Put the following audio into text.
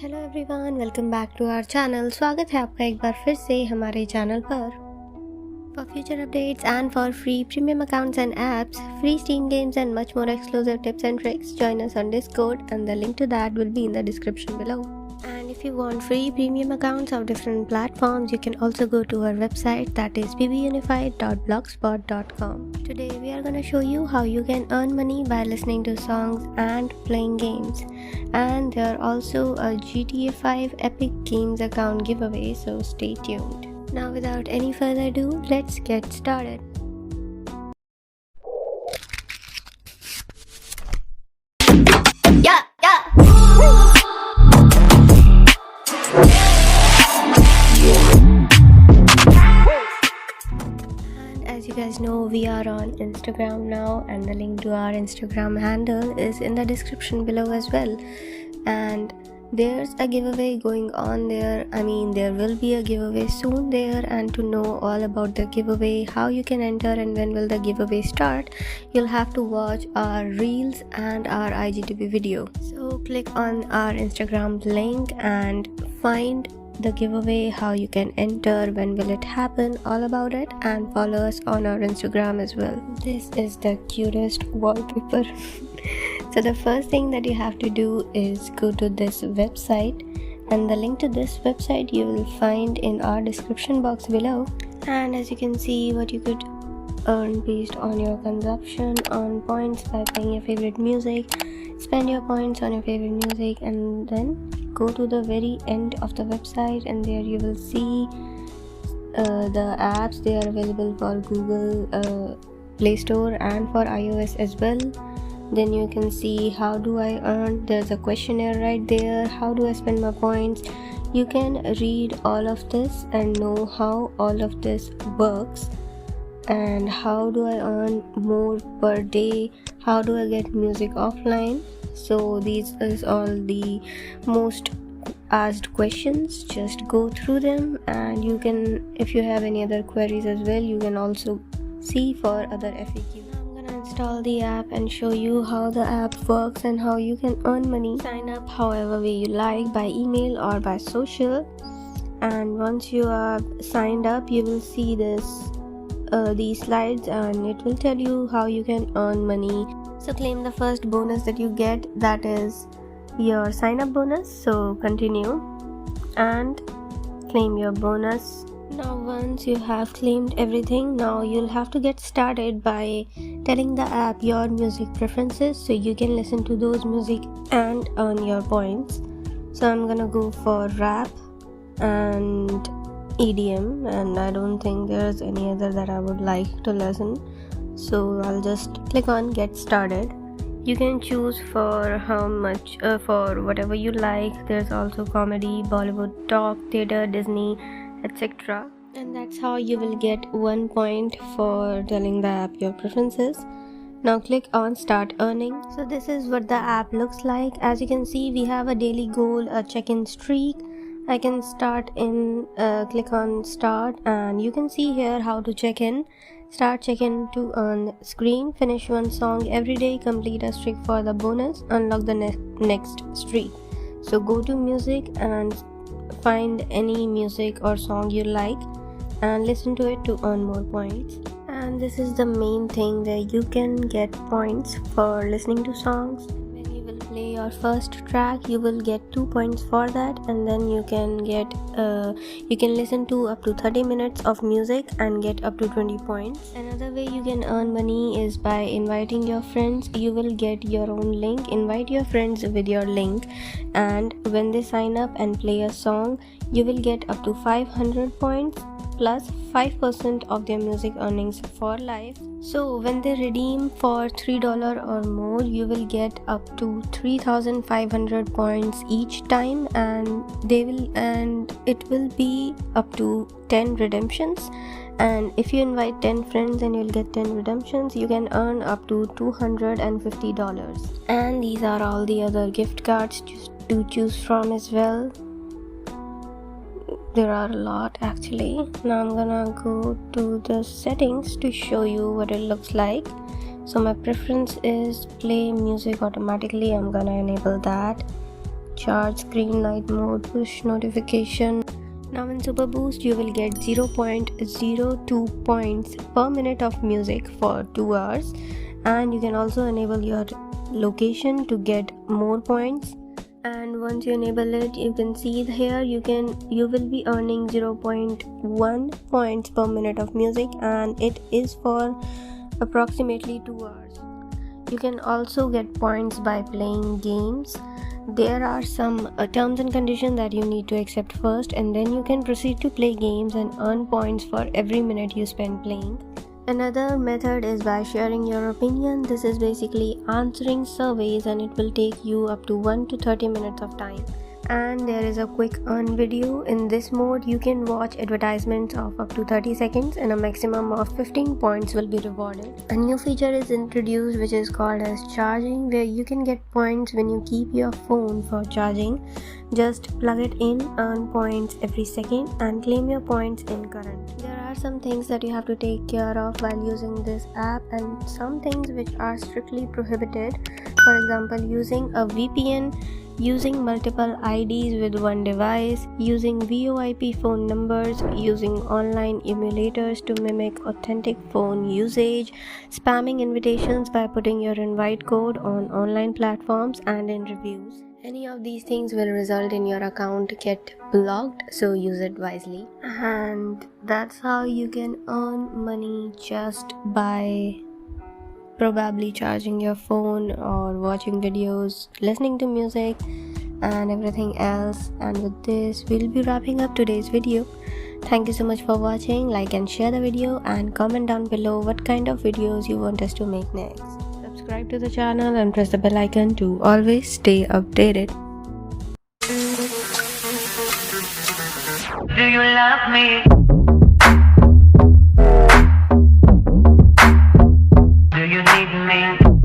Hello everyone, welcome back to our channel. स्वागत है आपका एक बार फिर से हमारे चैनल पर। For future updates and for free premium accounts and apps, free steam games and much more exclusive tips and tricks, join us on Discord and the link to that will be in the description below. And if you want free premium accounts of different platforms, you can also go to our website, that is pbunified.blogspot.com. Today we are going to show you how you can earn money by listening to songs and playing games. And there are also a GTA 5 Epic Games account giveaway, so stay tuned. Now without any further ado, let's get started. As you guys know, we are on Instagram now, and the link to our Instagram handle is in the description below as well. And there's a giveaway going on there. There will be a giveaway soon there, and to know all about the giveaway, how you can enter and when will the giveaway start, you'll have to watch our reels and our IGTV video. So click on our Instagram link and find the giveaway, how you can enter, when will it happen, all about it, and follow us on our Instagram as well. This is the cutest wallpaper. So the first thing that you have to do is go to this website, and the link to this website you will find in our description box below. And as you can see, what you could earn based on your consumption, on points by playing your favorite music. Spend your points on your favorite music and then go to the very end of the website, and there you will see the apps. They are available for Google Play Store and for iOS as well. Then you can see how do I earn. There's a questionnaire right there. How do I spend my points? You can read all of this and know how all of this works, and how do I earn more per day, how do I get music offline. So these is all the most asked questions. Just go through them, and you can, if you have any other queries as well, you can also see for other FAQs. I'm gonna install the app and show you how the app works and how you can earn money. Sign up however way you like, by email or by social. And once you are signed up, you will see these slides, and it will tell you how you can earn money. So claim the first bonus that you get, that is your sign up bonus. So continue and claim your bonus. Now once you have claimed everything, now you'll have to get started by telling the app your music preferences, so you can listen to those music and earn your points. So I'm gonna go for rap and EDM, and I don't think there's any other that I would like to listen, so I'll just click on get started. You can choose for how much, for whatever you like. There's also comedy, Bollywood, talk, theater, Disney, etc. And that's how you will get 1 point for telling the app your preferences. Now click on start earning. So this is what the app looks like. As you can see, we have a daily goal, a check-in streak. I can start in, click on start, and you can see here how to check in. Start check-in to earn screen, finish one song every day, complete a streak for the bonus, unlock the next streak. So go to music and find any music or song you like and listen to it to earn more points. And this is the main thing where you can get points for listening to songs. Play your first track, you will get 2 points for that, and then you can get you can listen to up to 30 minutes of music and get up to 20 points. Another way you can earn money is by inviting your friends. You will get your own link. Invite your friends with your link, and when they sign up and play a song, you will get up to 500 points plus 5% of their music earnings for life. So when they redeem for $3 or more, you will get up to 3,500 points each time, and it will be up to 10 redemptions. And if you invite 10 friends, then you'll get 10 redemptions. You can earn up to $250. And these are all the other gift cards to choose from as well. There are a lot actually. Now I'm gonna go to the settings to show you what it looks like. So my preference is play music automatically. I'm gonna enable that. charge, screen night mode, push notification. Now in Super Boost you will get 0.02 points per minute of music for 2 hours, and you can also enable your location to get more points. And once you enable it, you can see here you will be earning 0.1 points per minute of music, and it is for approximately 2 hours. You can also get points by playing games. There are some terms and conditions that you need to accept first, and then you can proceed to play games and earn points for every minute you spend playing. Another method is by sharing your opinion. This is basically answering surveys, and it will take you up to 1 to 30 minutes of time. And there is a quick earn video. In this mode you can watch advertisements of up to 30 seconds and a maximum of 15 points will be rewarded. A new feature is introduced which is called as charging, where you can get points when you keep your phone for charging. Just plug it in, earn points every second, and claim your points in current. There are some things that you have to take care of while using this app, and some things which are strictly prohibited. For example, using a VPN, using multiple IDs with one device, using VoIP phone numbers, using online emulators to mimic authentic phone usage, spamming invitations by putting your invite code on online platforms and in reviews. Any of these things will result in your account get blocked, so use it wisely. And that's how you can earn money just by probably charging your phone or watching videos, listening to music and everything else. And with this we'll be wrapping up today's video. Thank you so much for watching. Like and share the video, and comment down below what kind of videos you want us to make next. Subscribe to the channel and press the bell icon to always stay updated. Do you love me? Do you need me?